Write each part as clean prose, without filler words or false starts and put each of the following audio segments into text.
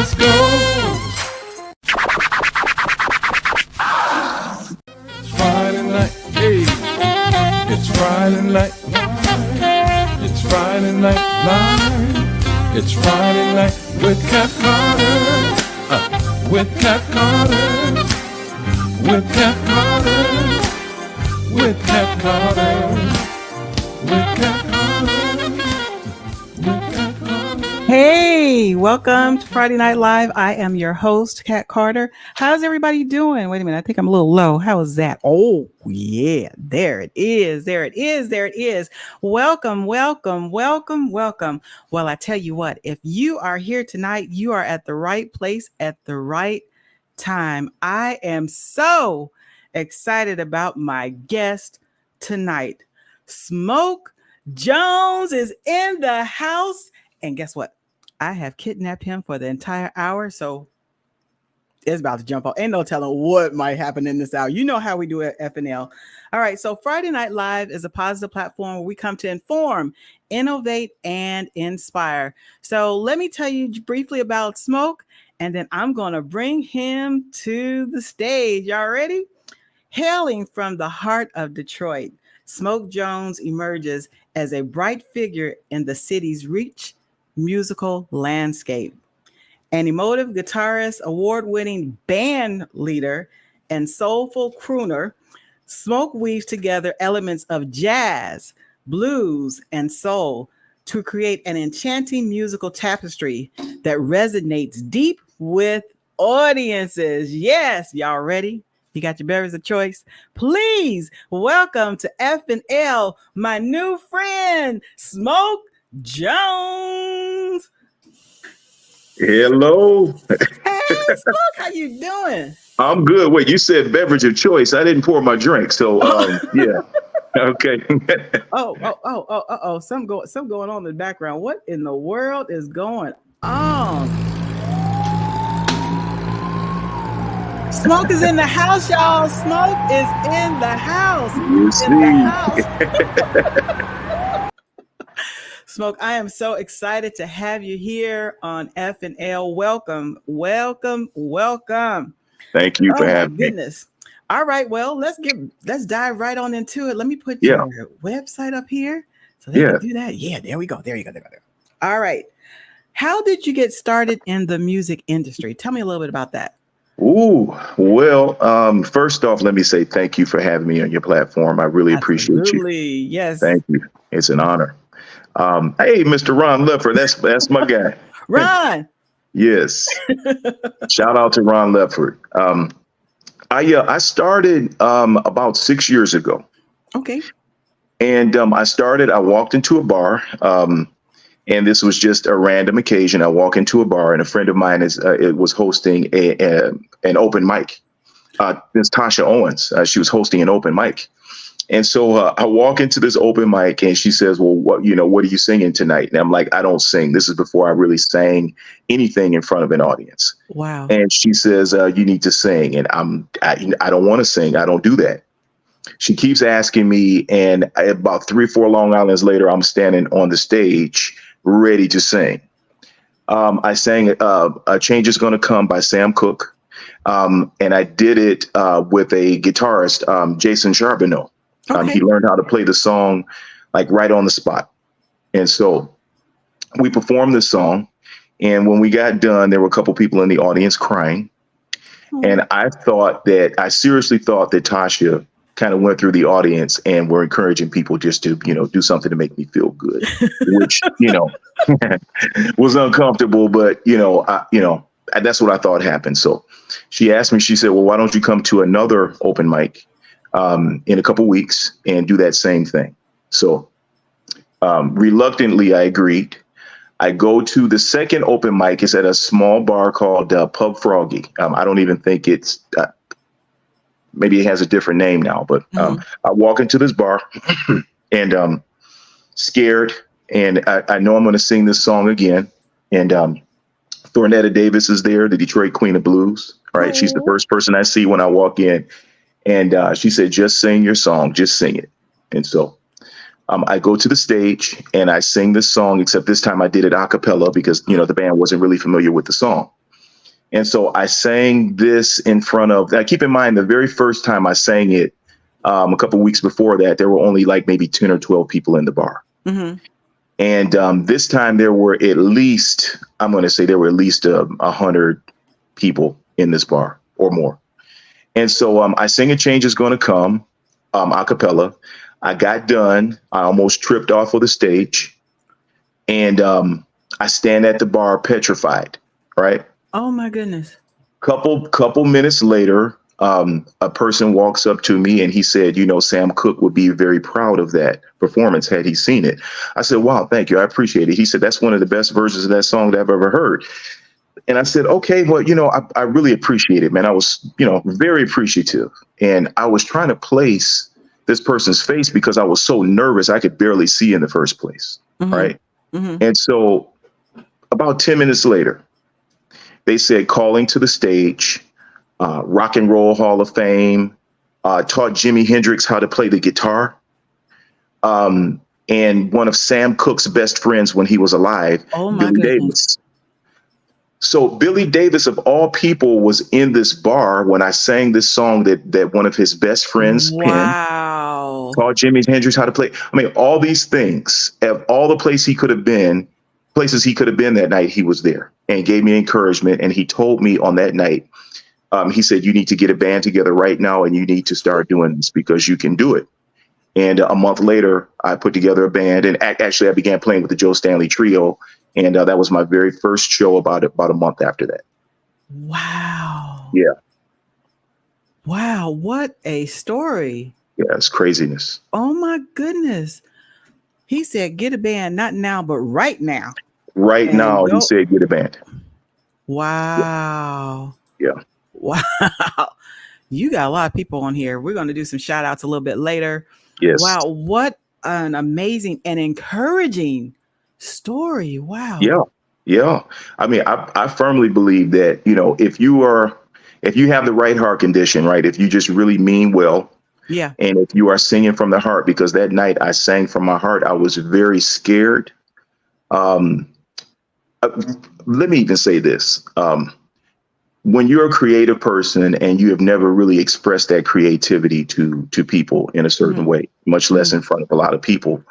let's go. It's Friday night, hey. It's Friday night. It's Friday night live. It's Friday night with Cat Carter. With Cat Carter. With Cat Carter. With Cat Carter. With Cat Carter. With Cat Carter. Hey, welcome to Friday Night Live. I am your host, Cat Carter. How's everybody doing? Wait a minute, I think I'm a little low. How is that? Oh, yeah, there it is. There it is. There it is. Welcome, welcome, welcome, welcome. Well, I tell you what, if you are here tonight, you are at the right place at the right time. I am so excited about my guest tonight. Smoke Jones is in the house. And guess what? I have kidnapped him for the entire hour. So it's about to jump off. Ain't no telling what might happen in this hour. You know how we do at FNL. All right. So Friday Night Live is a positive platform where we come to inform, innovate, and inspire. So let me tell you briefly about Smoke, and then I'm going to bring him to the stage. Y'all ready? Hailing from the heart of Detroit, Smoke Jones emerges as a bright figure in the city's rich musical landscape. An emotive guitarist, award-winning band leader, and soulful crooner, Smoke weaves together elements of jazz, blues, and soul to create an enchanting musical tapestry that resonates deep with audiences. Yes, y'all ready? You got your beverage of choice? Please welcome to FNL, my new friend, Smoke Jones. Hello. Hey, Smoke, how you doing? I'm good. Wait, you said beverage of choice. I didn't pour my drink, so yeah. Okay. Something going on in the background. What in the world is going on? Smoke is in the house, y'all. Smoke is in the house. Smoke, I am so excited to have you here on FNL. Welcome, welcome, welcome. Thank you for having me. Goodness. All right, well, let's dive right on into it. Let me put your website up here so they can do that. Yeah, there we go. There you go. All right. How did you get started in the music industry? Tell me a little bit about that. Ooh, well, first off, let me say thank you for having me on your platform. I really appreciate you. Yes. Thank you. It's an honor. Hey, Mr. Ron Lepford, that's my guy. Ron. Yes. Shout out to Ron Lepford. I started about 6 years ago. Okay. And I walked into a bar, and this was just a random occasion. I walk into a bar, and a friend of mine was hosting an open mic. Miss Tasha Owens, she was hosting an open mic. And so I walk into this open mic, and she says, well, what are you singing tonight? And I'm like, I don't sing. This is before I really sang anything in front of an audience. Wow. And she says, you need to sing. And I don't want to sing. I don't do that. She keeps asking me. And about 3 or 4 Long Islands later, I'm standing on the stage ready to sing. I sang A Change Is Gonna Come by Sam Cooke. And I did it with a guitarist, Jason Charbonneau. Okay. He learned how to play the song like right on the spot. And so we performed this song. And when we got done, there were a couple people in the audience crying. Oh. And I seriously thought that Tasha kind of went through the audience and were encouraging people just to, do something to make me feel good, which, was uncomfortable. But, that's what I thought happened. So she asked me, she said, well, why don't you come to another open mic in a couple weeks and do that same thing? So reluctantly, I agreed. I go to the second open mic. It's at a small bar called Pub Froggy. I don't even think it's, maybe it has a different name now, but I walk into this bar and scared. And I know I'm going to sing this song again. And Thornetta Davis is there, the Detroit Queen of Blues. All right. She's the first person I see when I walk in. And she said, just sing your song, just sing it. And so I go to the stage and I sing this song, except this time I did it a cappella because, the band wasn't really familiar with the song. And so I sang this in front of, now keep in mind, the very first time I sang it, a couple of weeks before that, there were only like maybe 10 or 12 people in the bar. Mm-hmm. And this time there were at least, I'm going to say there were at least 100 people in this bar or more. And so I sing A Change Is Gonna Come, a cappella. I got done. I almost tripped off of the stage. And I stand at the bar petrified, right? Oh my goodness. Couple minutes later, a person walks up to me and he said, you know, Sam Cooke would be very proud of that performance had he seen it. I said, wow, thank you. I appreciate it. He said, that's one of the best versions of that song that I've ever heard. And I said, okay, well, you know, I really appreciate it, man. I was, you know, very appreciative. And I was trying to place this person's face because I was so nervous. I could barely see in the first place. Mm-hmm. Right. Mm-hmm. And so about 10 minutes later, they said, calling to the stage, Rock and Roll Hall of Fame, taught Jimi Hendrix how to play the guitar. And one of Sam Cooke's best friends when he was alive, Oh my Billy goodness. Davis. So Billy Davis, of all people, was in this bar when I sang this song that one of his best friends penned. Wow. Taught Jimi Hendrix how to play. I mean, all these things, of all the places he could have been that night, he was there and gave me encouragement. And he told me on that night, he said, you need to get a band together right now and you need to start doing this because you can do it. And a month later, I put together a band, and actually I began playing with the Joe Stanley Trio. And that was my very first show about a month after that. Wow. Yeah. Wow. What a story. Yeah, it's craziness. Oh my goodness. He said, get a band, not now, but right now. Right And now, go- he said, get a band. Wow. Yeah. Wow. You got a lot of people on here. We're going to do some shout outs a little bit later. Yes. Wow. What an amazing and encouraging story. Wow. Yeah. Yeah. I mean, I firmly believe that, you know, if you have the right heart condition, right, if you just really mean well, Yeah. and if you are singing from the heart, because that night I sang from my heart, I was very scared. Let me even say this. When you're a creative person and you have never really expressed that creativity to people in a certain way, much less in front of a lot of people,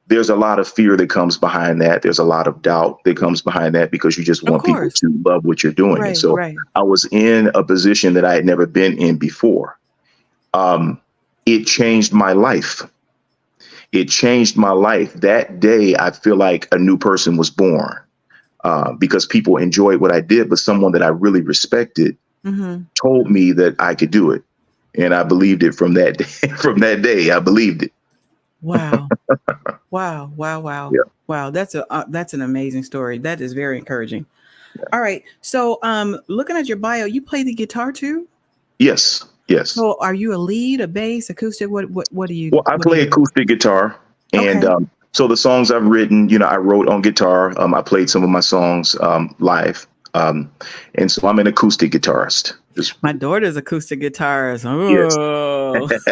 there's a lot of fear that comes behind that. There's a lot of doubt that comes behind that because you just want people to love what you're doing. Right, and so right. I was in a position that I had never been in before. It changed my life. It changed my life. That day, I feel like a new person was born. Because people enjoyed what I did, but someone that I really respected told me that I could do it. And I believed it from that day. From that day, I believed it. Wow. Wow. Wow. Wow. Yeah. Wow. That's an amazing story. That is very encouraging. Yeah. All right. So looking at your bio, you play the guitar too? Yes. Yes. So are you a lead, a bass, acoustic? What do you? Well, I play acoustic guitar. And so the songs I've written, you know, I wrote on guitar. I played some of my songs live. And so I'm an acoustic guitarist. My daughter's acoustic guitarist. Oh. Yes.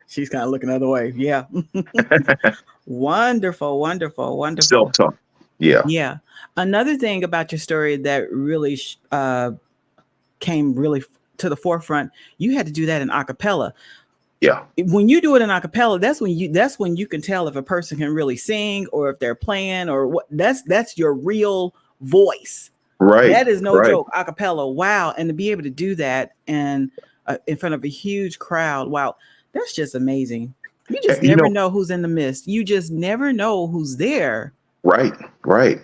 She's kind of looking the other way. Yeah. Wonderful, wonderful, wonderful. Self-taught. Yeah. Yeah. Another thing about your story that really came really to the forefront, you had to do that in a cappella. Yeah. When you do it in a cappella, that's when you can tell if a person can really sing or if they're playing or what. That's your real voice. Right. That is no joke. A cappella. Wow. And to be able to do that and in front of a huge crowd. Wow. That's just amazing. You just never know who's in the midst. You just never know who's there. Right. Right.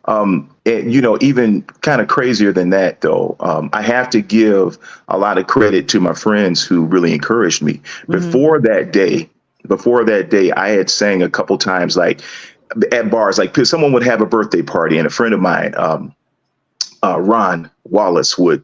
And, you know, even kind of crazier than that, though, I have to give a lot of credit to my friends who really encouraged me. Before that day, I had sang a couple times, like at bars, like someone would have a birthday party and a friend of mine, Ron Wallace, would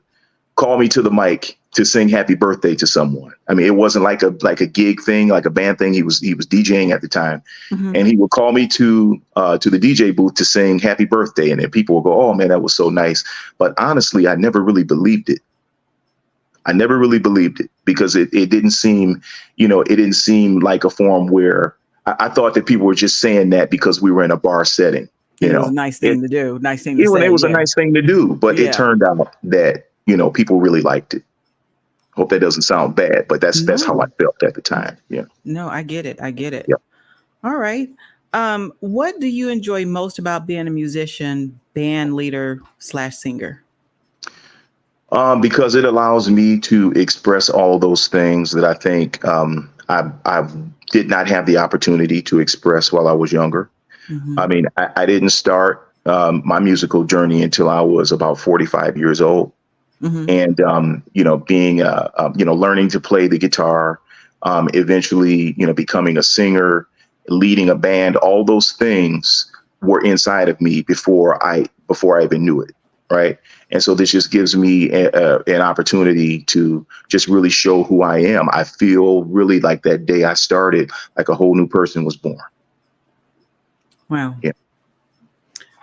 call me to the mic to sing happy birthday to someone. I mean, it wasn't like a gig thing, like a band thing. He was DJing at the time, and he would call me to the DJ booth to sing happy birthday. And then people would go, oh man, that was so nice. But honestly, I never really believed it. I never really believed it because it didn't seem, you know, it didn't seem like a form where I thought that people were just saying that because we were in a bar setting. You And it was a know, nice thing to do, nice thing to it say. was a Yeah. nice thing to do, but it Yeah. turned out that, people really liked it. Hope that doesn't sound bad, but that's how I No, felt at the time. Yeah. no, I get it. I get it. Yeah. All right. What do you enjoy most about being a musician, band leader slash singer? Because it allows me to express all those things that I think I did not have the opportunity to express while I was younger. I Hmm. mean, I didn't start my musical journey until I was about 45 years old. Hmm. And, being, learning to play the guitar, eventually, becoming a singer, leading a band, all those things were inside of me before I even knew it. Right. And so this just gives me an opportunity to just really show who I am. I feel really like that day I started, like a whole new person was born. Wow. Yeah.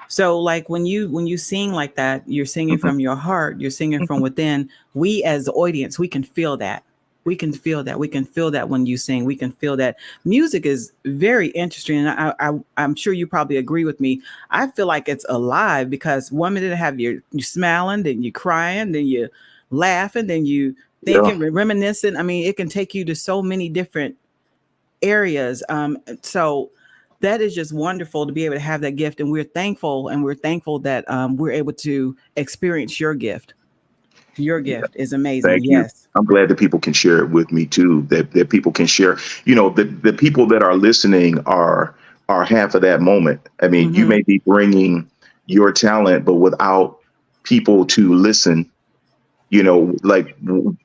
So like when you sing like that, you're singing Mhm. from your heart, you're singing from Mhm. within. We as the audience, we can feel that. We can feel that. We can feel that when you sing. We can feel that. Music is very interesting. And I'm sure you probably agree with me. I feel like it's alive because one minute have you smiling, then you crying, then you laughing, then you Yeah. thinking, reminiscing. I mean, it can take you to so many different areas. So that is just wonderful to be able to have that gift, and we're thankful that we're able to experience your gift. Your gift is amazing. Thank you. Yes. I'm glad that people can share it with me too. That people can share. The people that are listening are half of that moment. I mean, you Hmm. may be bringing your talent, but without people to listen, like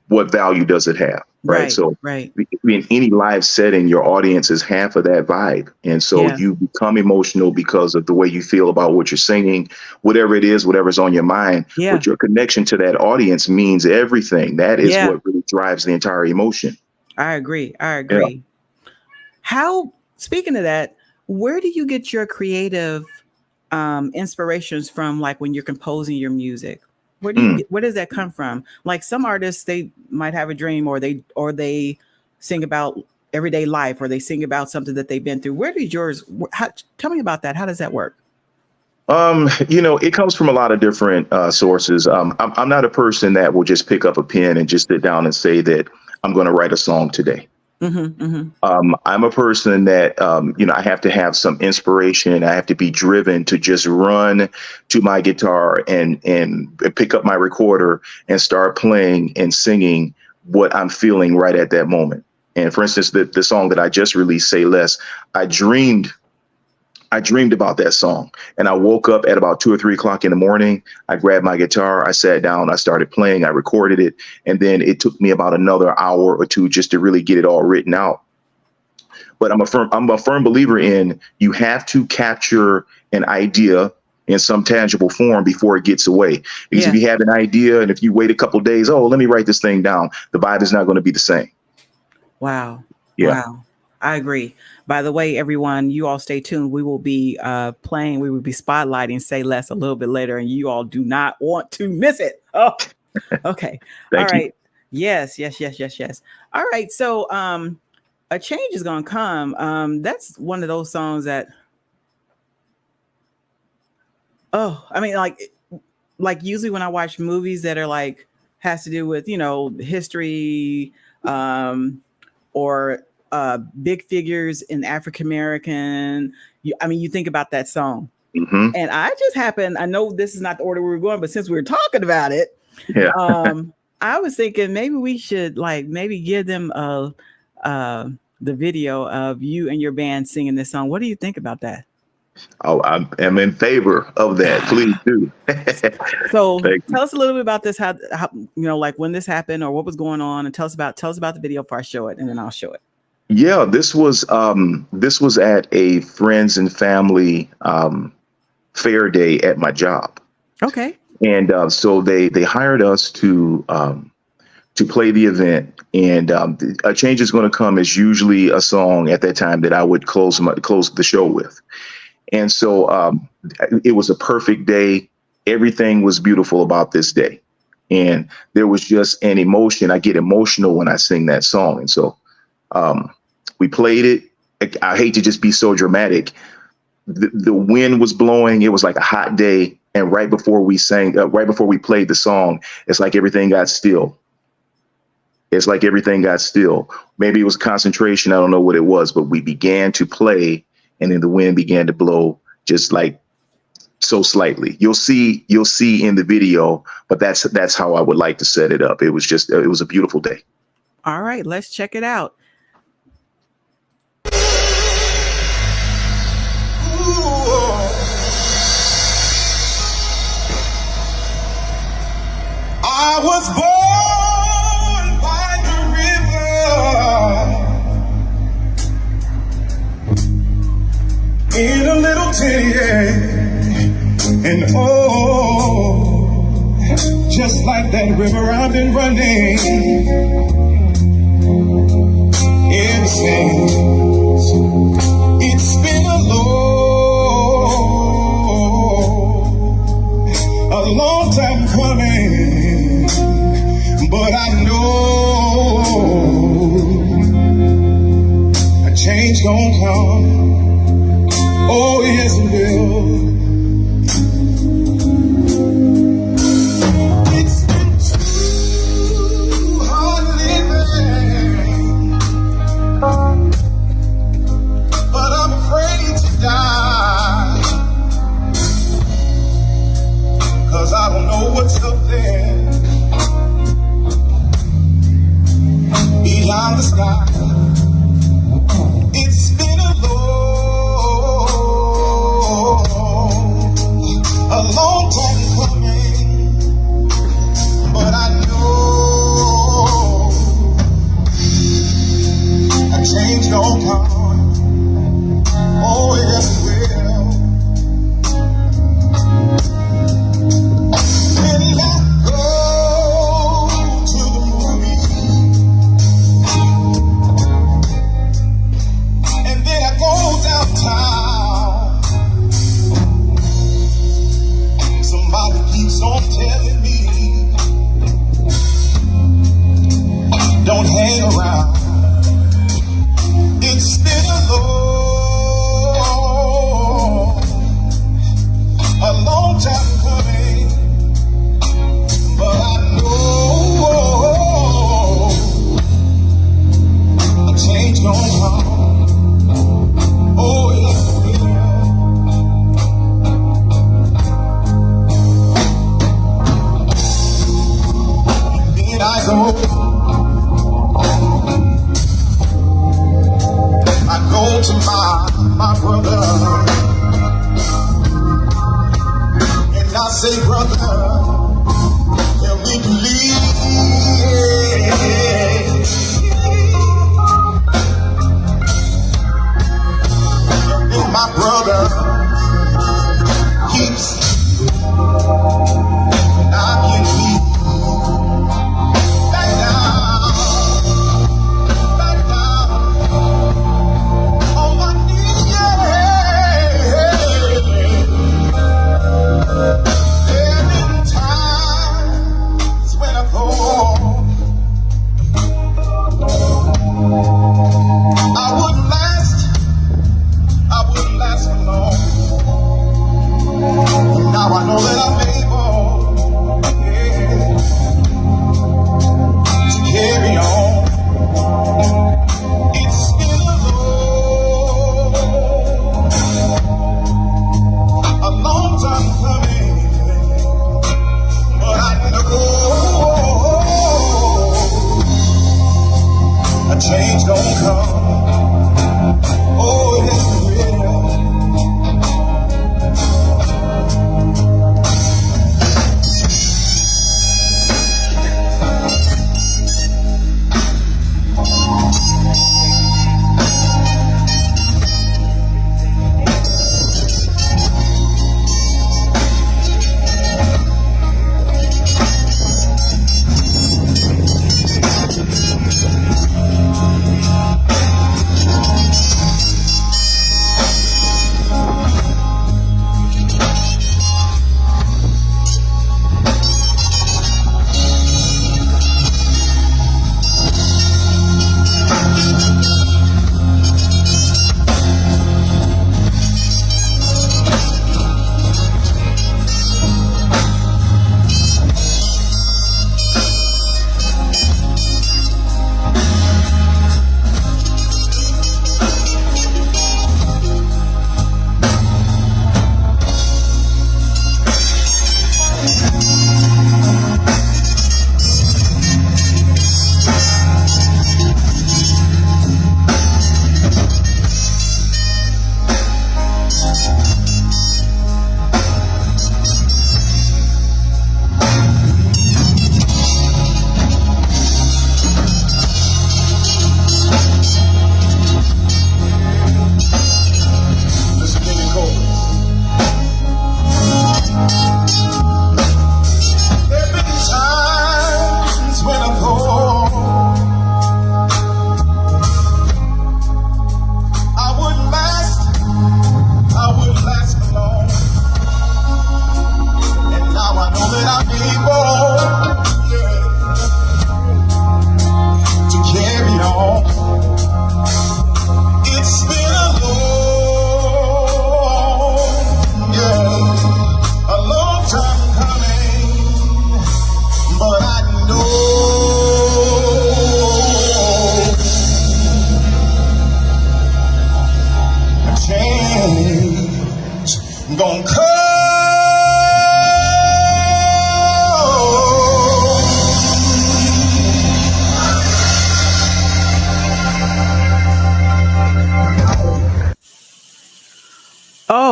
what value does it have, right? Right. So, Right. I mean, any live setting, your audience is half of that vibe, and so Yeah. you become emotional because of the way you feel about what you're singing, whatever it is, whatever's on your mind. Yeah. But your connection to that audience means everything. That is Yeah. what really drives the entire emotion. I agree. I Yeah. agree. How, speaking of that, where do you get your creative inspirations from, like when you're composing your music? Mm. Where does that come from? Like some artists, they might have a dream, or they sing about everyday life, or they sing about something that they've been through. Where did yours, tell me about that. How does that work? It comes from a lot of different sources. I'm not a person that will just pick up a pen and just sit down and say that I'm going to write a song today. Hmm. Hmm. I'm a person that, I have to have some inspiration. I have to be driven to just run to my guitar and pick up my recorder and start playing and singing what I'm feeling right at that moment. And for instance, the song that I just released, Say Less, I dreamed I dreamed about that song, and I woke up at about 2 or 3 o'clock in the morning. I grabbed my guitar, I sat down, I started playing, I recorded it, and then it took me about another hour or two just to really get it all written out. But I'm a firm believer in you have to capture an idea in some tangible form before it gets away. Because if Yeah. you have an idea and if you wait a couple of days, oh, let me write this thing down, the vibe is not going to be the same. Wow. Yeah. Wow. I agree. By the way, everyone, you all stay tuned. We will be we will be spotlighting Say Less a little bit later, and you all do not want to miss it. Oh, okay. All Thank you. right. Yes, yes, yes, yes, yes. All right. So a change is gonna come. That's one of those songs that, oh, I mean, like usually when I watch movies that are like has to do with, history, um or big figures in African American. I mean, you think about that song. Hmm. And I know this is not the order we were going, but since we were talking about it, Yeah. I was thinking maybe we should like maybe give them uh, the video of you and your band singing this song. What do you think about that? Oh, I am in favor of that. Please do. So Thank you. tell us a little bit about this, how like when this happened or what was going on, and tell us about the video before I show it, and then I'll show it. Yeah, this was at a friends and family fair day at my job, Okay. and so they hired us to play the event. And a change is going to come is usually a song at that time that I would close the show with. And so it was a perfect day. Everything was beautiful about this day, and there was just an emotion. I get emotional when I sing that song, and so um, we played it. I hate to just be so dramatic. the wind was blowing. It was like a hot day. And right before we played the song, it's like everything got still. It's like everything got still. Maybe it was concentration. I don't know what it was, but we began to play, and then the wind began to blow just like so slightly. You'll see in the video, but that's how I would like to set it up. It was a beautiful day. All right, let's check it out. I was born by the river in a little town, and oh, just like that river I've been running ever since. It's been a long time coming, but I know a change gonna come. Oh yes it will. It's been too hard living, but I'm afraid to die, 'cause I don't know what's up there beyond the sky. It's been a long time coming, but I know a change gonna come. Oh yes it will. When I go to the movie, and then I go downtown, somebody keeps on telling me, don't hang around. It's been a long time coming, but I know a change gonna come. Oh yes it will. Then I go to my brother, and I say, brother, can we believe? And then my brother keeps, and I can be back down on my knees. There have been times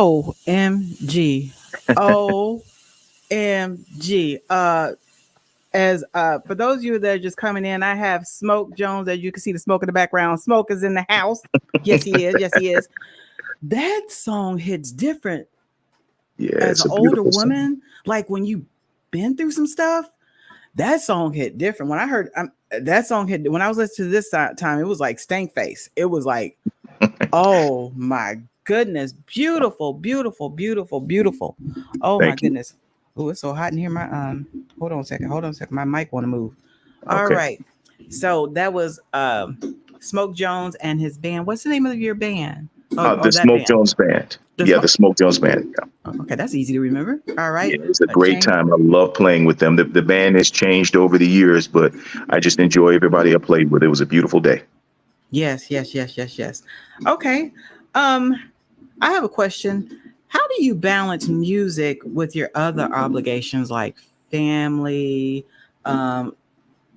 OMG. OMG. As for those of you that are just coming in, I have Smoke Jones. As you can see the smoke in the background. Smoke is in the house. Yes, he is. Yes, he is. That song hits different Yeah, as it's an a older beautiful song. woman. Like when you've been through some stuff, that song hit different. When I heard that song hit, when I was listening to this time, it was like stank face. It was like, oh my goodness, beautiful, beautiful, beautiful, beautiful. Oh my Thank you. goodness. Oh, it's so hot in here. My hold on a second. Hold on a second. My mic want to move. All Okay. right. So that was Smoke Jones and his band. What's the name of your band? Or The that Smoke band? Jones Band. The Yeah, the Smoke. Smoke Jones Band. Yeah. Okay, that's easy to remember. All right. Yeah, it was a A great change. time. I love playing with them. The band has changed over the years, but I just enjoy everybody I played with. It was a beautiful day. Yes, yes, yes, yes, yes. Okay. Um, I have a question. How do you balance music with your other obligations like family, um,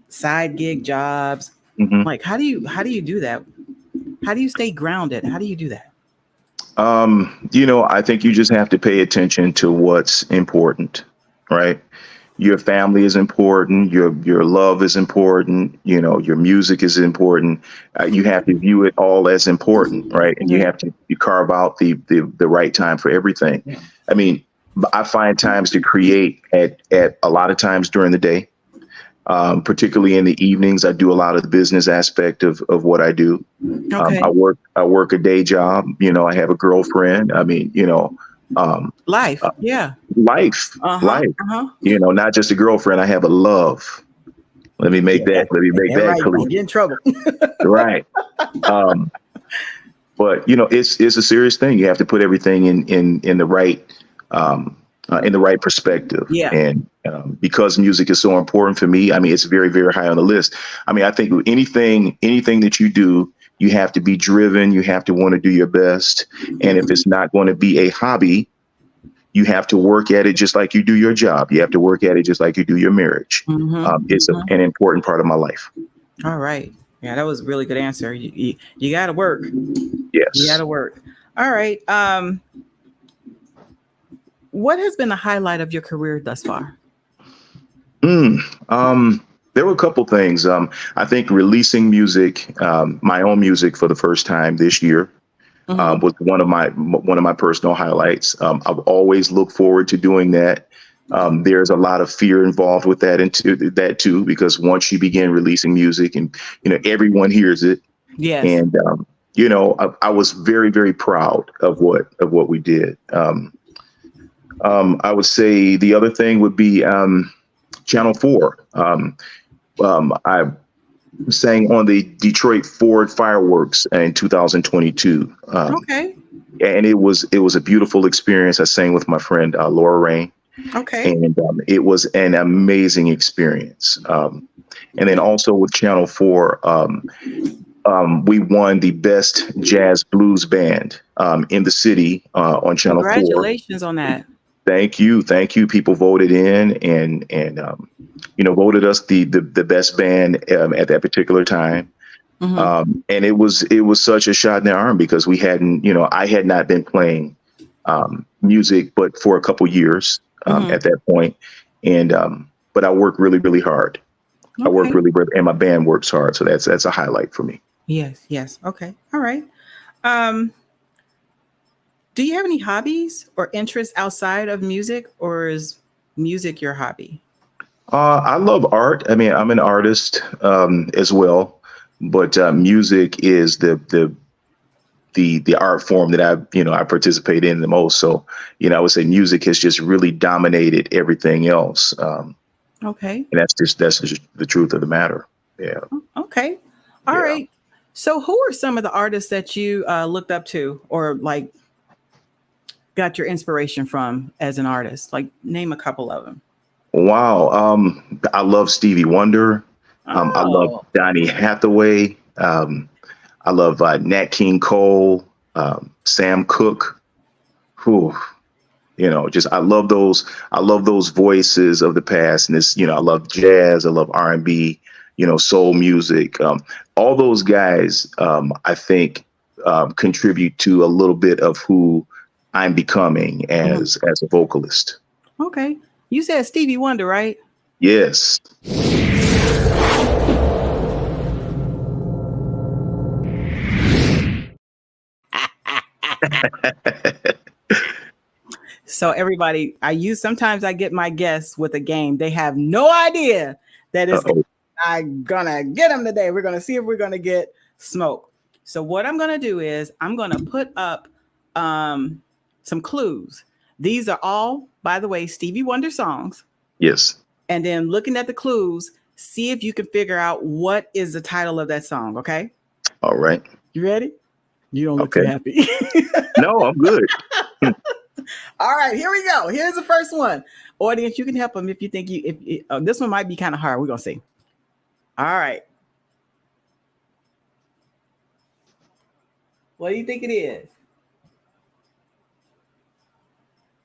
side gig jobs? Hmm. Like how do you do that? How do you stay grounded? How do you do that? I think you just have to pay attention to what's important, right? Your family is important. Your love is important. Your music is important. You have to view it all as important, right? And you Mhm. have to you carve out the right time for everything. I mean, I find times to create at a lot of times during the day, particularly in the evenings. I do a lot of the business aspect of what I do. Okay. I work a day job. I have a girlfriend. I mean, um, Life. uh, Yeah. life, Uh-huh. life. Uh-huh. Not just a girlfriend. I have a love. Let me make Yeah, that. Let me make that that right. clear. Don't get in trouble. Right. Um, but it's a serious thing. You have to put everything in the right in the right perspective. Yeah. And because music is so important for me, I mean, it's very, very high on the list. I mean, I think with anything that you do, you have to be driven. You have to want to do your best. And if it's not going to be a hobby, you have to work at it just like you do your job. You have to work at it just like you do your marriage. It's Mm-hmm. an important part of my life. All right. Yeah, that was a really good answer. You got to work. You got Yes. to work. All right. What has been the highlight of your career thus far? Mm, there were a couple things. I think releasing music, my own music for the first time this year, Mm-hmm. was one of my personal highlights. I've always looked forward to doing that. There's a lot of fear involved with that too, because once you begin releasing music and everyone hears it, Yes. and I was very, very proud of what we did. I would say the other thing would be Channel 4. I sang on the Detroit Ford fireworks in 2022. Okay. And it was a beautiful experience. I sang with my friend Laura Rain, Okay. and it was an amazing experience. And then also with Channel 4, we won the best jazz blues band in the city on Channel 4. Congratulations on that. Thank you, thank you. People voted in and voted us the best band at that particular time. Mm-hmm. And it was such a shot in the arm because we hadn't, I had not been playing music, but for a couple years Mm-hmm. at that point. And but I work really, really hard. I work Okay. really, really, and my band works hard. So that's a highlight for me. Yes. Yes. Okay. All right. Um, do you have any hobbies or interests outside of music, or is music your hobby? I love art. I mean, I'm an artist as well, but music is the art form that I participate in the most. So I would say music has just really dominated everything else, Okay. and that's just the truth of the matter. Yeah, Okay. All yeah. right. So, who are some of the artists that you looked up to, or like got your inspiration from as an artist? Like, name a couple of them. Wow. I love Stevie Wonder. I love Oh, Donny Hathaway. I love Nat King Cole, Sam Cooke. Whew, just I love those. I love those voices of the past, and I love jazz. I love R&B. Soul music. All those guys, I think, contribute to a little bit of who I'm becoming as a vocalist. Okay. You said Stevie Wonder, right? Yes. So everybody, sometimes I get my guests with a game. They have no idea that I'm gonna get them today. We're gonna see if we're gonna get smoke. So what I'm gonna do is I'm gonna put up some clues. These are all, by the way, Stevie Wonder songs. Yes. And then looking at the clues, see if you can figure out what is the title of that song. Okay. All right. You ready? You don't look too happy. No, I'm good. All right, here we go. Here's the first one. Audience, you can help them if you think this one might be kind of hard. We're gonna see. All right. What do you think it is?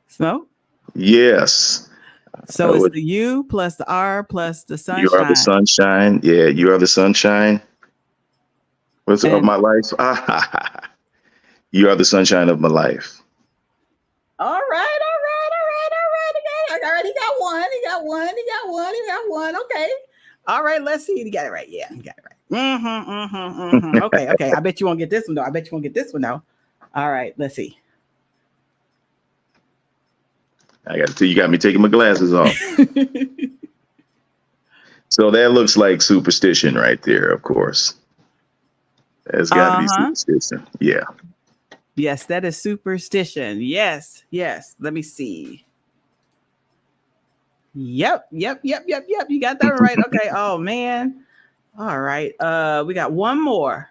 Smoke? Yes. So it's the U plus the R plus the sunshine. You are the sunshine. Yeah, you are the sunshine. What's of my life? You are the sunshine of my life. All right. He got one. Okay. All right, let's see. He got it right. Yeah, he got it right. Okay. I bet you won't get this one, though. All right, let's see. I got to tell you, got me taking my glasses off. So that looks like Superstition right there, of course. That's got to be Superstition. Yeah. Yes, that is Superstition. Yes. Let me see. Yep. You got that right. Okay. Oh man. All right. We got one more.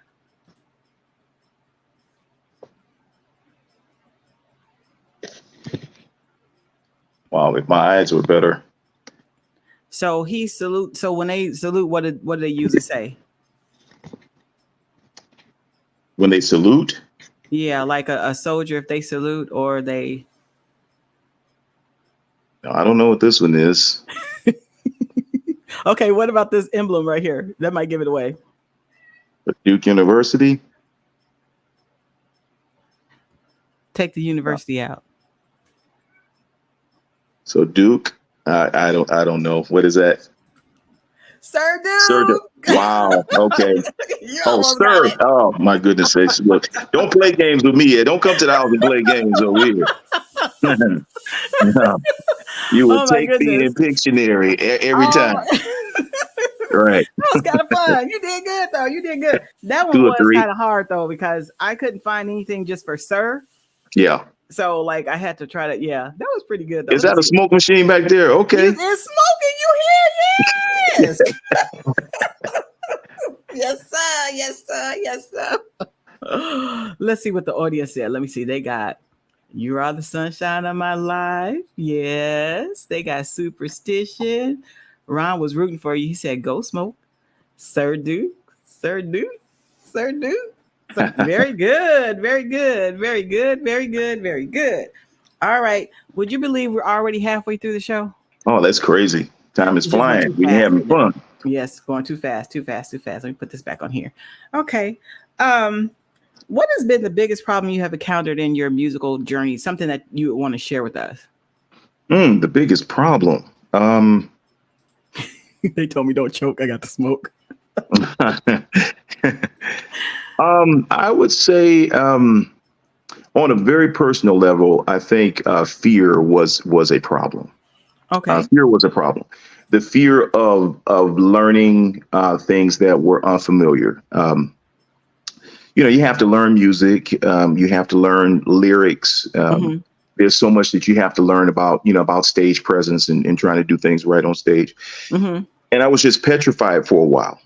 Wow, if my eyes were better. So he salute. So when they salute, what do they usually say? When they salute? Yeah, like a soldier, if they salute or they. I don't know what this one is. Okay, what about this emblem right here? That might give it away. Duke University? Take the university out. So Duke, I don't know. What is that? Sir Duke. Sir Duke. Wow. Okay. Sir. Oh my goodness sakes. Look, don't play games with me. Don't come to the house and play games over here. No. You will take me in Pictionary every time. Right. That was kind of fun. You did good though. That one was kind of hard though because I couldn't find anything just for sir. Yeah. So like I had to try to. Yeah, that was pretty good though. Is that a smoke machine back there? Okay. It's smoking. You hear? Yes. Yes, sir. Let's see what the audience said. Let me see. They got "You Are the Sunshine of My Life." Yes. They got Superstition. Ron was rooting for you. He said, "Go smoke." Sir Duke. So, very good. All right. Would you believe we're already halfway through the show? Oh, that's crazy. Time is flying. We're having fun. Yes, going too fast. Let me put this back on here. Okay. What has been the biggest problem you have encountered in your musical journey? Something that you want to share with us? The biggest problem. They told me don't choke. I got the smoke. I would say on a very personal level, I think fear was a problem. Okay. Fear was a problem. The fear of learning things that were unfamiliar. You have to learn music. You have to learn lyrics. There's so much that you have to learn about stage presence and trying to do things right on stage. And I was just petrified for a while.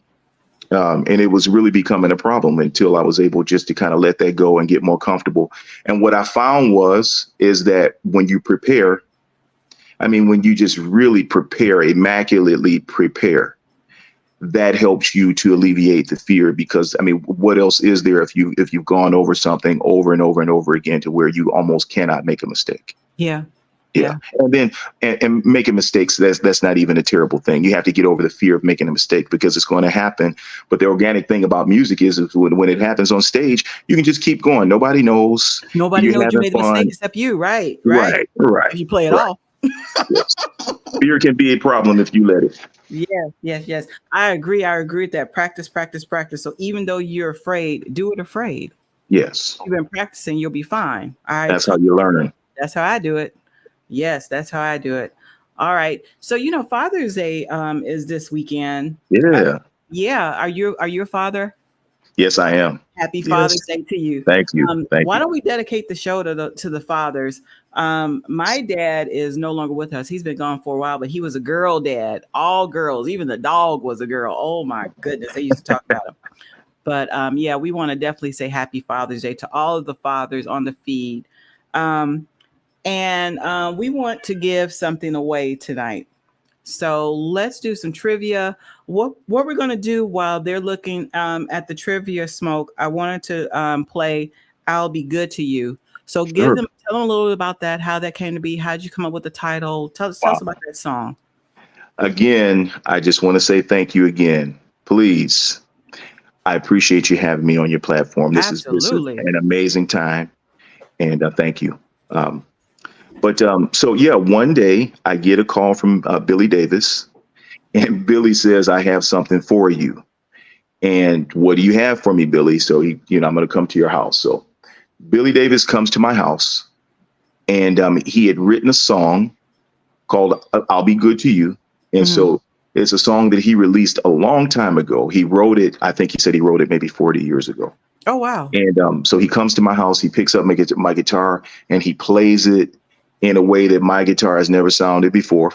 And it was really becoming a problem until I was able just to kind of let that go and get more comfortable. And what I found is that when you prepare, when you just really prepare, immaculately prepare, that helps you to alleviate the fear because, what else is there if you've gone over something over and over and over again to where you almost cannot make a mistake? Yeah. Yeah. And then and making mistakes, that's not even a terrible thing. You have to get over the fear of making a mistake because it's going to happen. But the organic thing about music is when it happens on stage, you can just keep going. Nobody knows. Nobody You're knows you having made a mistake fun. except you. Right. Right. If you play it Right. off. Yes. Fear can be a problem if you let it. Yes. I agree with that. Practice. So even though you're afraid, do it afraid. Yes. You've been practicing, you'll be fine. That's how you're learning. That's how I do it. Yes, that's how I do it. All right. So Father's Day is this weekend. Yeah. Are you a father? Yes, I am. Happy Father's Day to you. Thank you. Why don't we dedicate the show to the fathers? My dad is no longer with us. He's been gone for a while, but he was a girl dad. All girls, even the dog was a girl. Oh my goodness, they used to talk about him. But we want to definitely say Happy Father's Day to all of the fathers on the feed. And we want to give something away tonight. So let's do some trivia. What we're going to do while they're looking at the trivia, Smoke, I wanted to play I'll Be Good to You. So tell them a little bit about that, how that came to be. How did you come up with the title? Tell us about that song. Again, I just want to say thank you again. Please, I appreciate you having me on your platform. This is an amazing time. And thank you. One day I get a call from Billy Davis, and Billy says, I have something for you. And what do you have for me, Billy? So I'm going to come to your house. So Billy Davis comes to my house, and he had written a song called I'll Be Good to You. And so it's a song that he released a long time ago. He wrote it. I think he said he wrote it maybe 40 years ago. Oh, wow. And so he comes to my house, he picks up my guitar, and he plays it in a way that my guitar has never sounded before.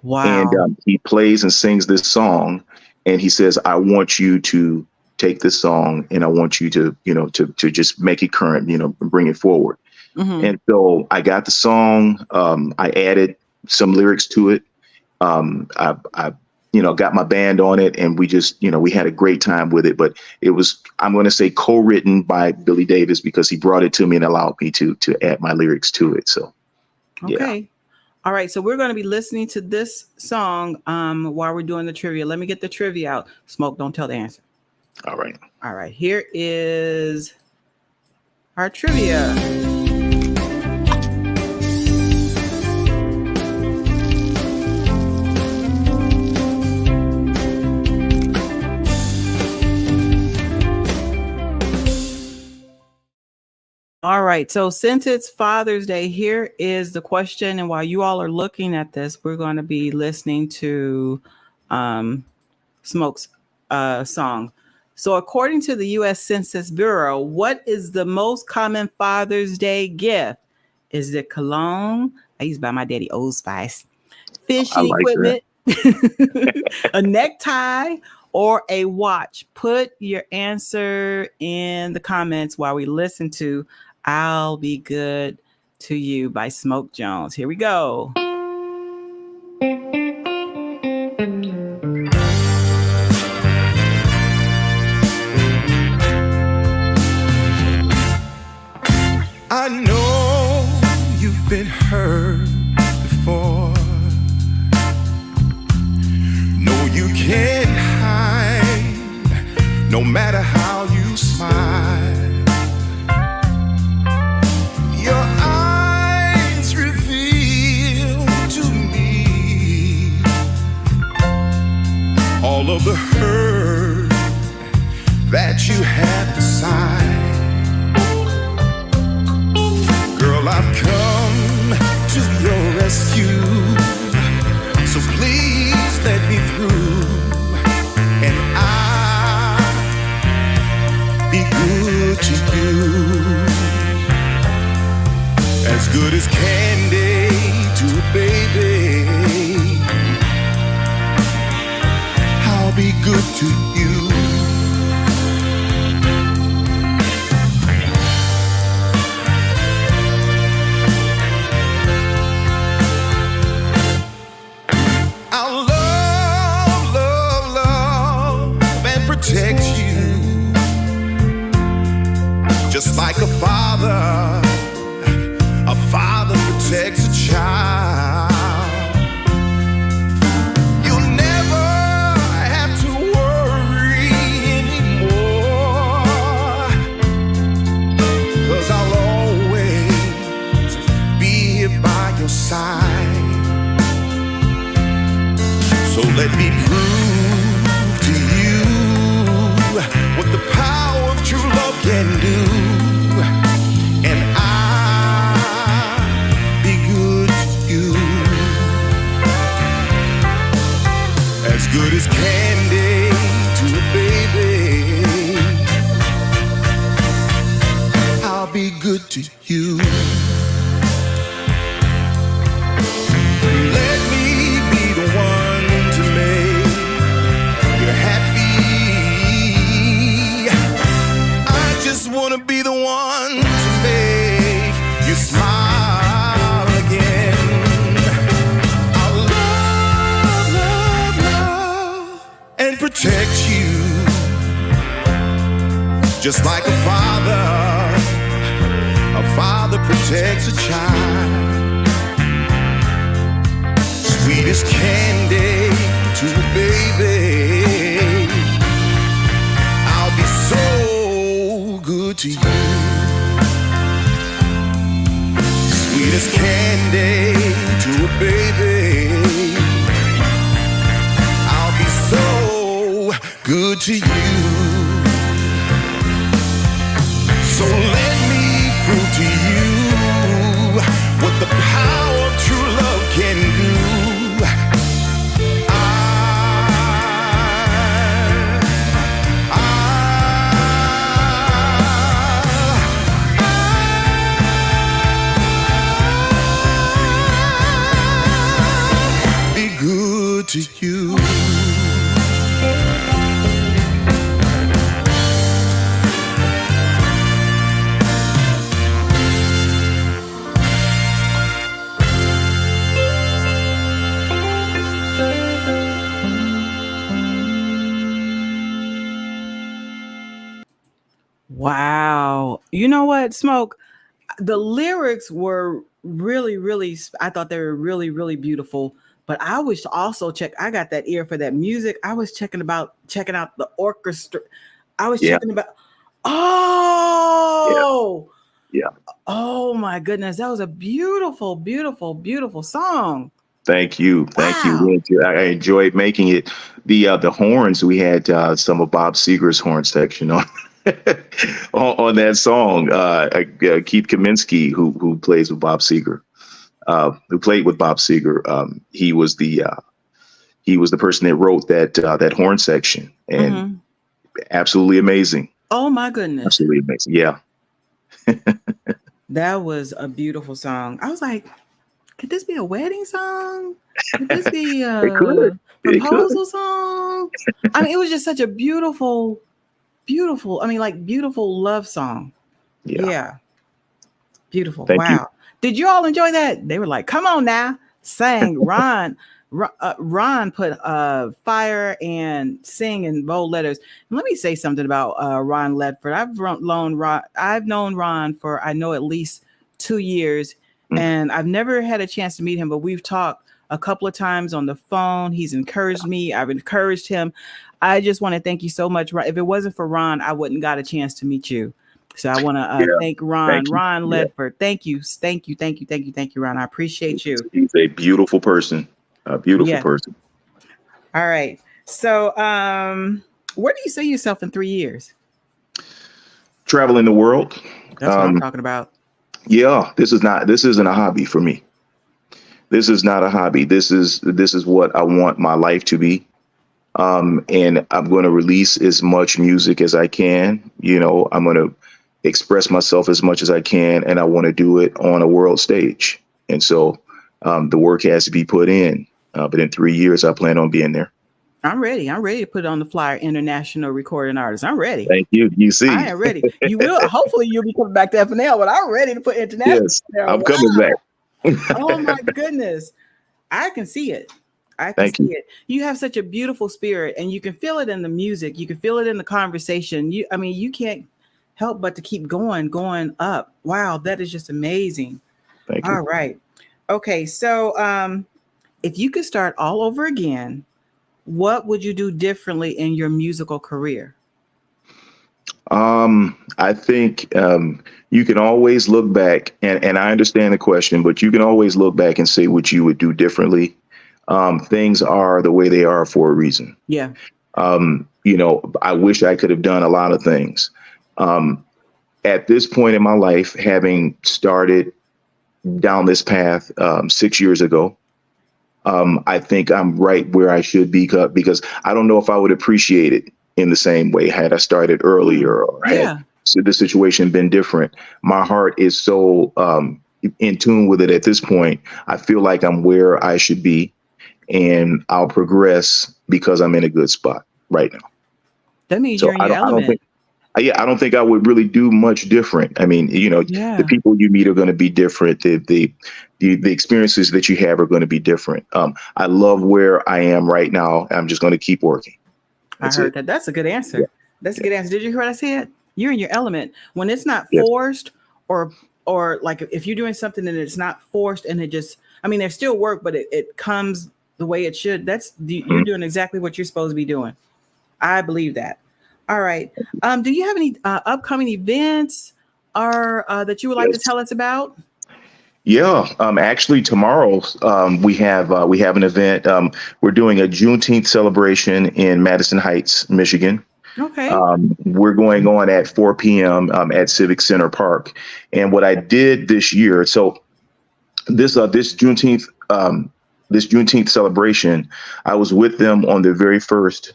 Wow. And he plays and sings this song, and he says, I want you to take this song and I want you to, to just make it current, bring it forward. And so I got the song. I added some lyrics to it. I got my band on it, and we just, we had a great time with it. But it was, I'm going to say, co-written by Billy Davis because he brought it to me and allowed me to add my lyrics to it. So, okay. Yeah. All right. So we're going to be listening to this song while we're doing the trivia. Let me get the trivia out. Smoke, don't tell the answer. All right. All right. Here is our trivia. All right. So since it's Father's Day, here is the question. And while you all are looking at this, we're going to be listening to Smoke's song. So according to the U.S. Census Bureau, what is the most common Father's Day gift? Is it cologne? I used to buy my daddy Old Spice. Fishing equipment, a necktie, or a watch? Put your answer in the comments while we listen to I'll Be Good to You by Smoke Jones. Here we go. I know you've been hurt before. No, you can't hide, no matter how you smile. Your eyes reveal to me all of the hurt that you have inside. Girl, I've come to your rescue, so please let me through, and I'll be good to you. As good as candy to a baby, I'll be good to you. I'll love and protect you, just like a father protects a child. candy to a baby. I'll be good to you. Let me be the one to make you happy. I just wanna be the one to make you smile again. I'll love and protect you, just like a father protects a child. Sweet as candy to a baby. I'll be so good to you. Sweet as candy to a baby. I'll be so good to you. So let me prove to you what the power of true love can do. To you. Wow. You know what, Smoke? The lyrics were really, I thought they were really beautiful. But I was also I got that ear for that music. I was checking out the orchestra. I was checking about, Yeah. Oh my goodness. That was a beautiful song. Thank you. I enjoyed making it. The horns, we had some of Bob Seger's horn section on on that song. Keith Kaminsky, who plays with Bob Seger. Who played with Bob Seger. He was the person that wrote that horn section, and absolutely amazing. Oh my goodness. Absolutely amazing. Yeah. That was a beautiful song. I was like, could this be a wedding song? Could this be a proposal song? I mean, it was just such a beautiful, beautiful love song. Yeah. Beautiful. Thank wow. you. Did you all enjoy that? They were like, come on now. Sang Ron. Ron put fire and sing in bold letters. And let me say something about Ron Ledford. I've known Ron for, I know, at least 2 years. And I've never had a chance to meet him, but we've talked a couple of times on the phone. He's encouraged me. I've encouraged him. I just want to thank you so much. If it wasn't for Ron, I wouldn't got a chance to meet you. So I want to thank Ron. Ron Ledford. Thank you, Ron. I appreciate you. He's a beautiful person. A beautiful person. All right. So where do you see yourself in 3 years? Traveling the world. That's what I'm talking about. Yeah, this isn't a hobby for me. This is not a hobby. This is what I want my life to be. And I'm going to release as much music as I can. You know, I'm going to express myself as much as I can, and I want to do it on a world stage. And so the work has to be put in. But in 3 years, I plan on being there. I'm ready. I'm ready to put it on the flyer. International recording artist. I'm ready. Thank you. You see, I am ready. You will. Hopefully, you'll be coming back to FNL, but I'm ready to put international. Yes, I'm coming back. Oh my goodness, I can see it. I can see it. You have such a beautiful spirit, and you can feel it in the music. You can feel it in the conversation. You can't help but to keep going up. Wow, that is just amazing. Thank you. All right. Okay, so if you could start all over again, what would you do differently in your musical career? I think you can always look back, and I understand the question, but you can always look back and say what you would do differently. Things are the way they are for a reason. Yeah. I wish I could have done a lot of things. At this point in my life, having started down this path 6 years ago, I think I'm right where I should be because I don't know if I would appreciate it in the same way had I started earlier or had Yeah. the situation been different. My heart is so in tune with it at this point. I feel like I'm where I should be, and I'll progress because I'm in a good spot right now. That means So you're in your I don't element. think. Yeah, I don't think I would really do much different. I mean, the Yeah. people you meet are going to be different. The experiences that you have are going to be different. I love where I am right now. I'm just going to keep working. I That's heard it. that. That's a good Yeah, answer. That's a yeah, good answer. Did you hear what I said? You're in your element. When it's not yes. forced or like if you're doing something and it's not forced and it just I mean there's still work, but it comes the way it should. You're Mhm. doing exactly what you're supposed to be doing. I believe that. All right. Do you have any upcoming events or that you would like to Yes. tell us about? Yeah. Actually, tomorrow we have an event. We're doing a Juneteenth celebration in Madison Heights, Michigan. Okay. We're going on at 4 p.m. At Civic Center Park. And what I did this year, so this Juneteenth celebration, I was with them on the very first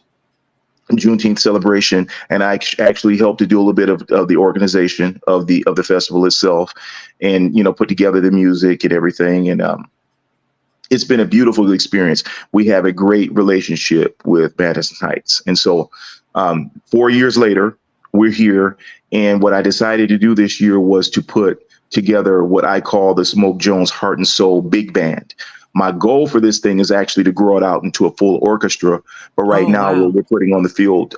Juneteenth celebration, and I actually helped to do a little bit of the organization of the festival itself, and put together the music and everything. And it's been a beautiful experience. We have a great relationship with Madison Heights, and so 4 years later, we're here. And what I decided to do this year was to put together what I call the Smoke Jones Heart and Soul Big Band. My goal for this thing is actually to grow it out into a full orchestra. But right Oh now, what wow. we're putting on the field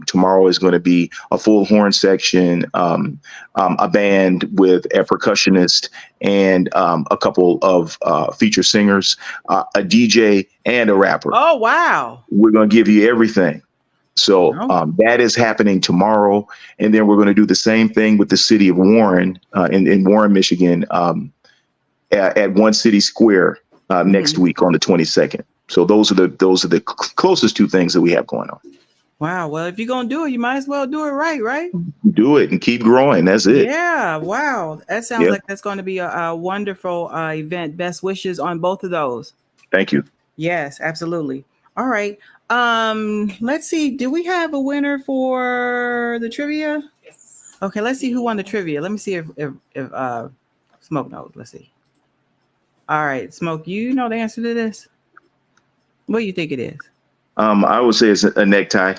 tomorrow is going to be a full horn section, a band with a percussionist, and a couple of feature singers, a DJ, and a rapper. Oh wow. We're going to give you everything. So Oh. that is happening tomorrow. And then we're going to do the same thing with the city of Warren in Warren, Michigan, at One City Square next Mhm. week on the 22nd. So those are the closest two things that we have going on. Wow. Well, if you're gonna do it, you might as well do it right, right? Do it and keep growing. That's it. Yeah. Wow. That sounds Yeah. like that's going to be a wonderful event. Best wishes on both of those. Thank you. Yes, absolutely. All right. Let's see. Do we have a winner for the trivia? Yes. Okay, let's see who won the trivia. Let me see if Smoke knows. Let's see. All right, Smoke, you know the answer to this? What do you think it is? I would say it's a necktie.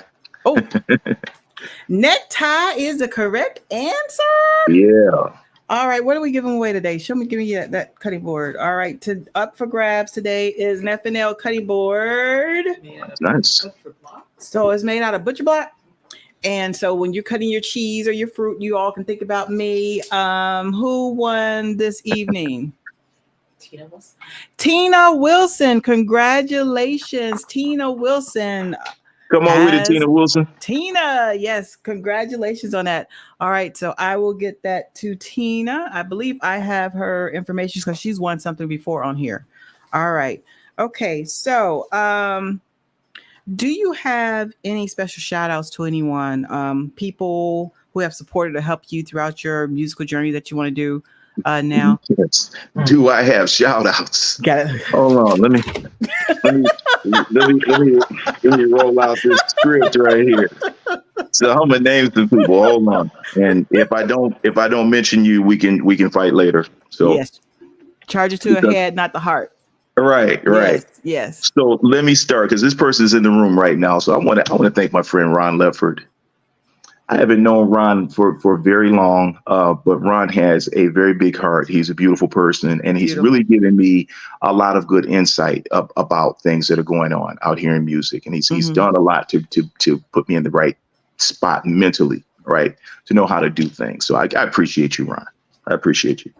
Oh, necktie is the correct answer. Yeah. All right, what are we giving away today? Give me that cutting board. All right, up for grabs today is an FNL cutting board. That's nice. So it's made out of butcher block. And so when you're cutting your cheese or your fruit, you all can think about me. Who won this evening? Tina Wilson. Tina Wilson. Congratulations, Tina Wilson. Come on with it, Tina Wilson. Tina, yes, congratulations on that. All right, so I will get that to Tina. I believe I have her information because she's won something before on here. All right. Okay, so do you have any special shout outs to anyone, people who have supported or helped you throughout your musical journey that you want to do now? Yes. Do I have shout outs? Got it. Hold on. Let me roll out this script right here. So I'm gonna name some people. Hold on. And if I don't mention you, we can fight later. So yes. Charge it to a head, not the heart. Right. Yes. So let me start because this person is in the room right now. So I want to thank my friend Ron Lefford. I haven't known Ron for very long, but Ron has a very big heart. He's a beautiful person, and he's really given me a lot of good insight about things that are going on out here in music. And he's done a lot to put me in the right spot mentally, right, to know how to do things. So I appreciate you, Ron. I appreciate you.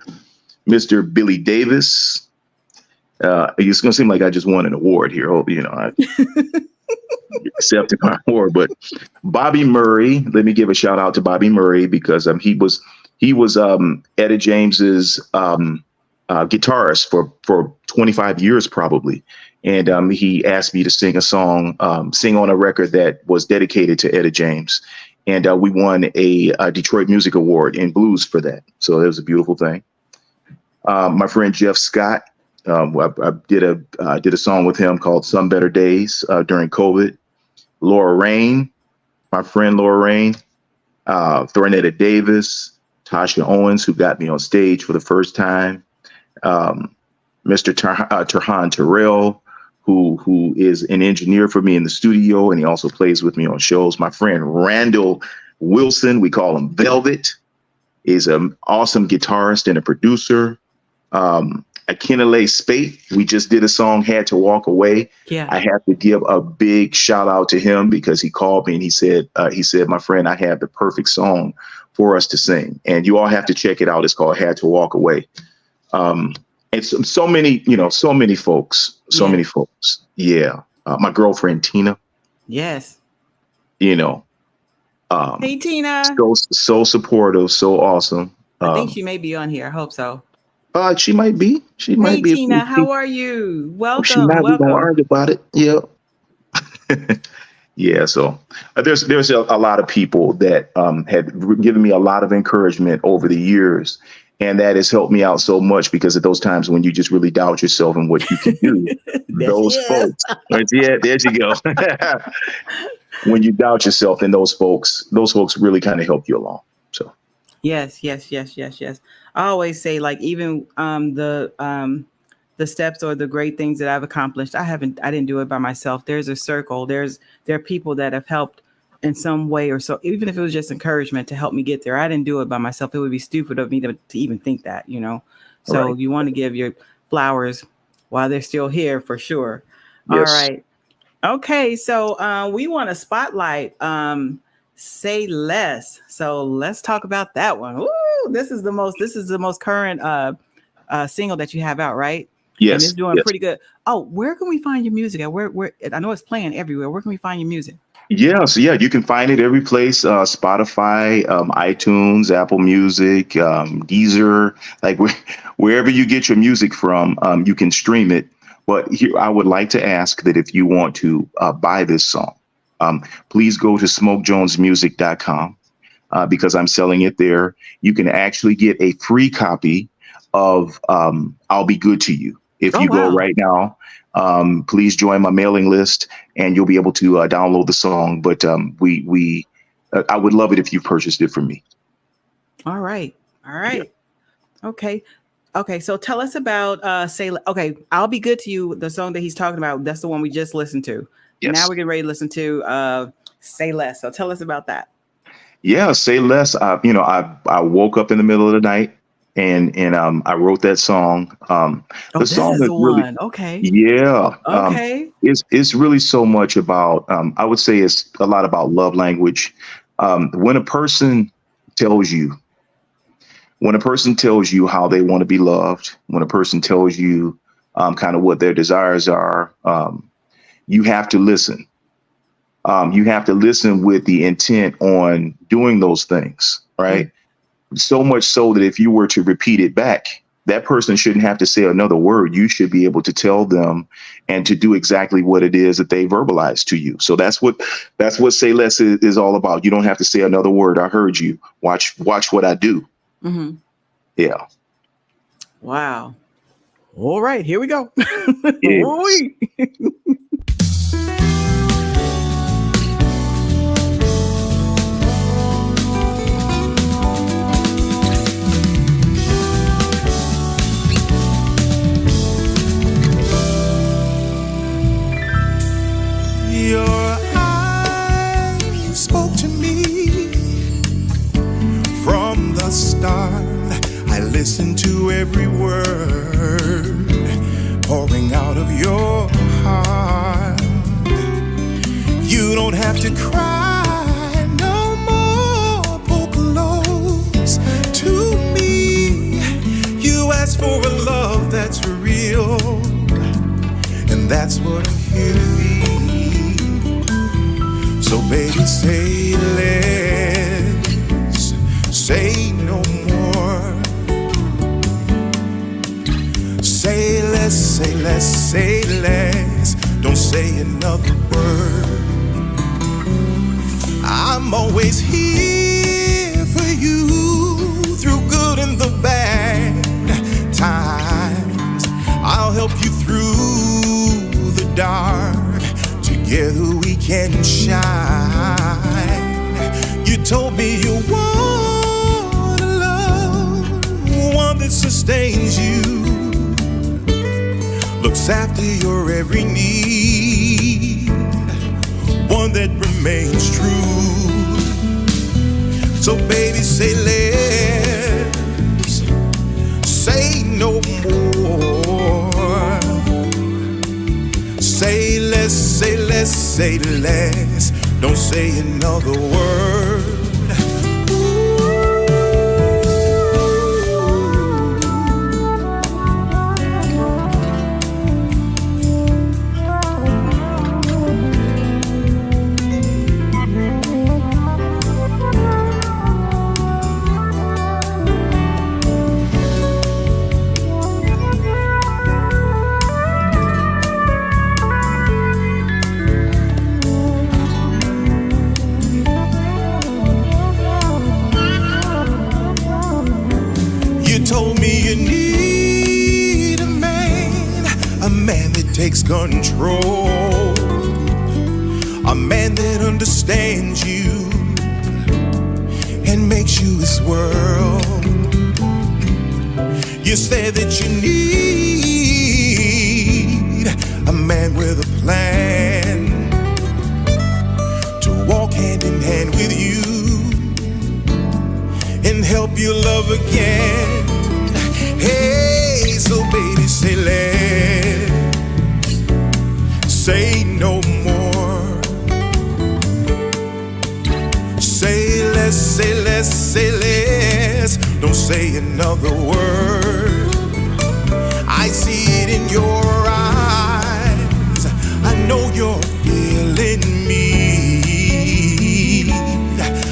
Mr. Billy Davis. It's going to seem like I just won an award here. Hope I accepted my award. But Bobby Murray, let me give a shout out to Bobby Murray because he was Etta James's guitarist for 25 years probably, and he asked me to sing a song, sing on a record that was dedicated to Etta James, and we won a Detroit Music Award in blues for that. So it was a beautiful thing. My friend Jeff Scott. I did a song with him called "Some Better Days" during COVID. Laura Rain, my friend Laura Rain, Thornetta Davis, Tasha Owens, who got me on stage for the first time, Mr. Turhan Terrell, who is an engineer for me in the studio, and he also plays with me on shows. My friend Randall Wilson, we call him Velvet, is an awesome guitarist and a producer. Akinele Spate, we just did a song, Had to Walk Away. Yeah. I have to give a big shout out to him because he called me and he said, my friend, I have the perfect song for us to sing. And you all have to check it out. It's called Had to Walk Away. It's so many folks. Yeah. My girlfriend, Tina. Yes. Hey, Tina. So supportive, so awesome. I think she may be on here. I hope so. She might be. Hey, Tina, how are you? Welcome. She might be gonna argue about it. Yeah. Yeah. So there's a lot of people that had given me a lot of encouragement over the years, and that has helped me out so much because at those times when you just really doubt yourself and what you can do, those folks. Yeah, there you go. When you doubt yourself, then those folks really kind of help you along. So. Yes. I always say, like, even the steps or the great things that I've accomplished, I didn't do it by myself. There's a circle. There are people that have helped in some way or so, even if it was just encouragement to help me get there. I didn't do it by myself. It would be stupid of me to even think that, So right. You want to give your flowers while they're still here for sure. Yes. All right. Okay. So we want to spotlight Say Less. So let's talk about that one. Ooh, this is the most current single that you have out, right? Yes. And it's doing pretty good. Oh, where can we find your music at? Where I know it's playing everywhere. Where can we find your music? Yeah, so you can find it every place, Spotify, iTunes, Apple Music, Deezer, like wherever you get your music from, you can stream it. But here, I would like to ask that if you want to buy this song, please go to smokejonesmusic.com because I'm selling it there. You can actually get a free copy of I'll Be Good to You. If you go right now, please join my mailing list and you'll be able to download the song. But I would love it if you purchased it from me. All right. Yeah. Okay. So tell us about I'll Be Good to You, the song that he's talking about. That's the one we just listened to. Yes. Now we're getting ready to listen to Say Less. So tell us about that. Yeah, Say Less. I woke up in the middle of the night and I wrote that song. The song is really one. Okay. Yeah. Okay. It's really so much about. I would say it's a lot about love language. When a person tells you how they want to be loved, when a person tells you kind of what their desires are, you have to listen. You have to listen with the intent on doing those things, right? Mm-hmm. So much so that if you were to repeat it back, that person shouldn't have to say another word. You should be able to tell them and to do exactly what it is that they verbalize to you. So that's what Say Less is all about. You don't have to say another word. I heard you. Watch what I do. Mm-hmm. Yeah. Wow. All right, here we go. Your eyes spoke to me from the start. I listened to every word pouring out of your heart. You don't have to cry no more, pull close to me. You asked for a love that's real, and that's what I'm here to be. So baby, say less, say no more. Say less, say less, say less. Don't say another word. I'm always here for you through good and the bad times. I'll help help you through the dark. Together we can shine. You told me you want a love, one that sustains you, looks after your every need, one that remains true. So baby, say less, say no more. Say less, say less, say less. Don't say another word. You told me you need a man that takes control, a man that understands you and makes you his world. You said that you need a man with a plan to walk hand in hand with you and help you love again. Hey, so baby, say less, say no more. Say less, say less, say less. Don't say another word. I see it in your eyes. I know you're feeling me.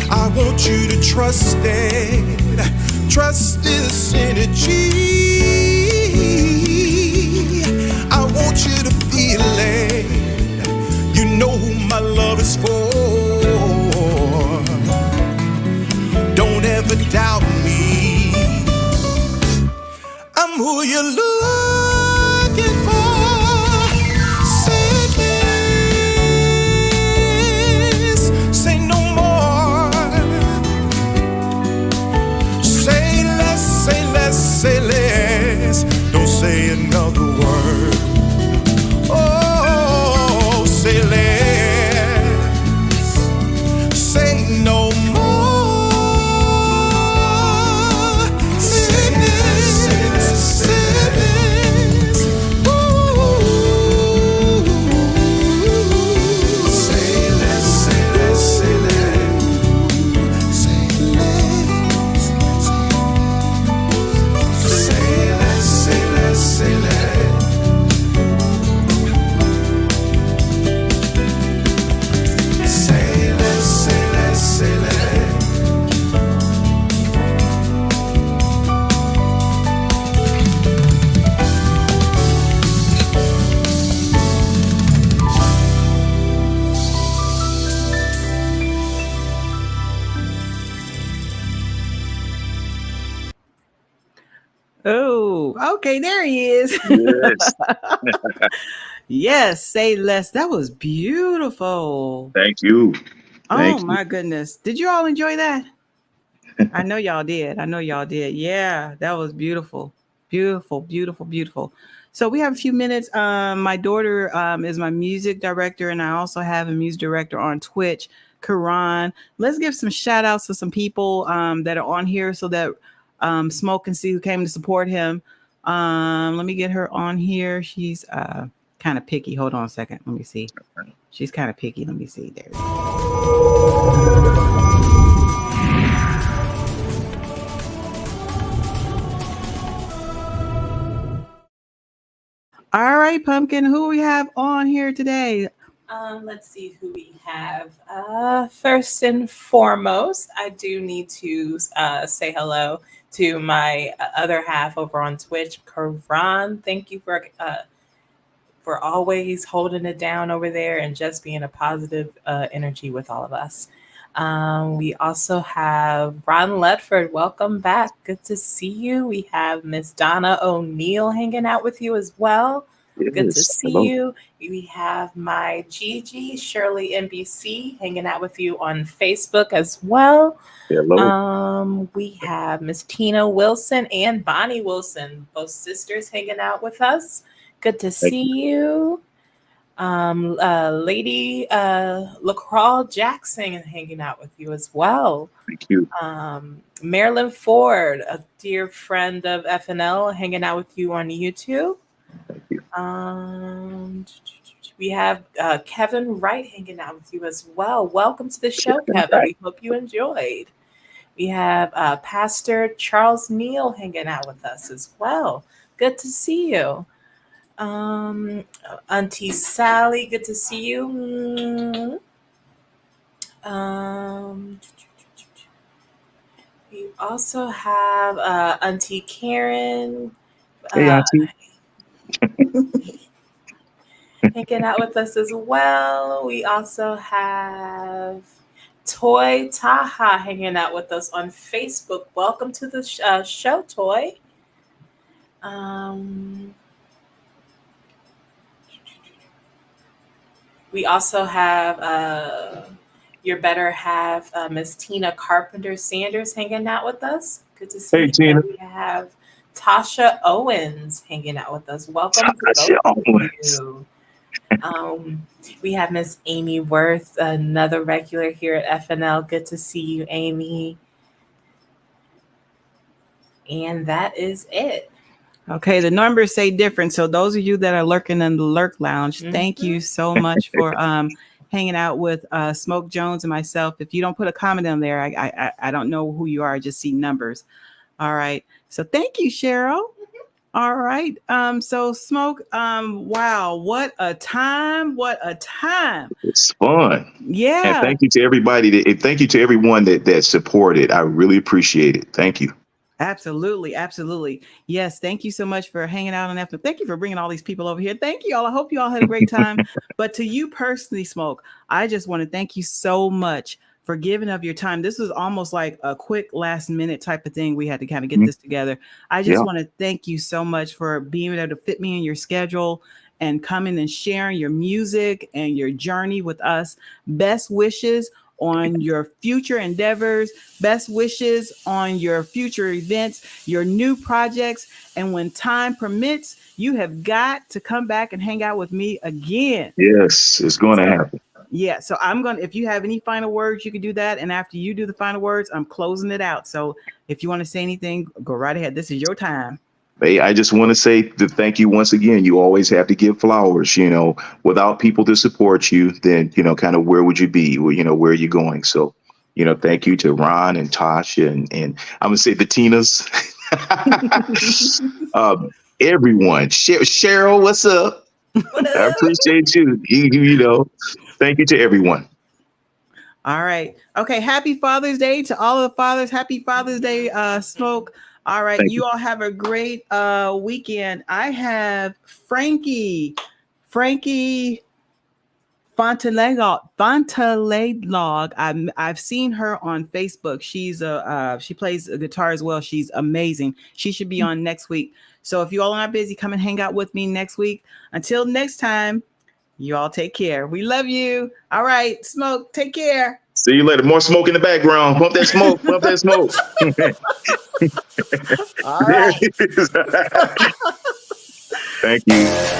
I want you to trust it. Trust this energy. I want you to feel it. You know who my love is for. Don't ever doubt me. I'm who you're looking for. Say this, say no more. Say less, say less, say less. Don't say another word. Oh, say less, say no more. Say less, say less, say less. Ooh. Say less, say less, say less. Say less, say less, say less, say less. Say less, say less, say less. Oh, okay, there he is. Yes. Yes, say less. That was beautiful. Thank you. Oh Thank you. my goodness. Did you all enjoy that? I know y'all did. I know y'all did. Yeah, that was beautiful. Beautiful, beautiful, beautiful. So we have a few minutes. My daughter is my music director, and I also have a music director on Twitch, Karan. Let's give some shout outs to some people that are on here so that Smoke can see who came to support him. Let me get her on here. She's kind of picky. Hold on a second. Let me see. She's kind of picky. Let me see. There it is. All right, Pumpkin, who we have on here today? Let's see who we have. First and foremost, I do need to say hello to my other half over on Twitch, Karan. Thank you for always holding it down over there and just being a positive energy with all of us. We also have Ron Ledford. Welcome back. Good to see you. We have Miss Donna O'Neill hanging out with you as well. Good to Yes. see Hello. you. We have my Gigi, Shirley NBC, hanging out with you on Facebook as well. Hello. We have Miss Tina Wilson and Bonnie Wilson, both sisters, hanging out with us. Good to Thank see you. Lady LaCraw Jackson hanging out with you as well. Thank you. Marilyn Ford, a dear friend of FNL, hanging out with you on YouTube. Thank you. We have Kevin Wright hanging out with you as well. Welcome to the show, Kevin Kevin. Wright. We hope you enjoyed. We have Pastor Charles Neal hanging out with us as well. Good to see you. Auntie Sally, good to see you. We also have Auntie Karen Hey, Auntie. hanging out with us as well. We also have Toy Taha hanging out with us on Facebook. Welcome to the show, Toy. We also have your better half, Miss Tina Carpenter Sanders, hanging out with us. Good to see Hey, you. Tina. And we have Tasha Owens hanging out with us. Welcome to Tasha both of Owens. you. We have Miss Amy Worth, another regular here at FNL. Good to see you, Amy. And that is it. Okay, the numbers say different. So those of you that are lurking in the Lurk Lounge, thank you so much for hanging out with Smoke Jones and myself. If you don't put a comment on there, I don't know who you are. I just see numbers. All right. So thank you, Cheryl. All right. So Smoke, wow, what a time. What a time. It's fun. Yeah. And thank you to everybody. Thank you to everyone that supported. I really appreciate it. Thank you. Absolutely. Absolutely. Yes. Thank you so much for hanging out on that. Thank you for bringing all these people over here. Thank you all. I hope you all had a great time. But to you personally, Smoke, I just want to thank you so much for giving of your time. This was almost like a quick last minute type of thing. We had to kind of get this together. I just want to thank you so much for being able to fit me in your schedule and coming and sharing your music and your journey with us. Best wishes on your future endeavors, best wishes on your future events, your new projects. And when time permits, you have got to come back and hang out with me again. Yes, it's going to happen. Yeah. So I'm going to, if you have any final words, you can do that. And after you do the final words, I'm closing it out. So if you want to say anything, go right ahead. This is your time. Hey, I just want to say thank you once again. You always have to give flowers, without people to support you, then, kind of where would you be? Where are you going? So, thank you to Ron and Tasha and I'm going to say the Tinas, everyone. Cheryl, what's up? I appreciate you. Thank you to everyone. All right. Okay. Happy Father's Day to all of the fathers. Happy Father's Day, Smoke. All right. You all have a great weekend. I have Frankie Fontalegog. I've seen her on Facebook. She plays a guitar as well. She's amazing. She should be on next week. So if you all are not busy, come and hang out with me next week. Until next time, you all take care. We love you. All right, Smoke, take care. See you later. More smoke in the background. Pump that smoke. Pump that smoke. All right. Thank you.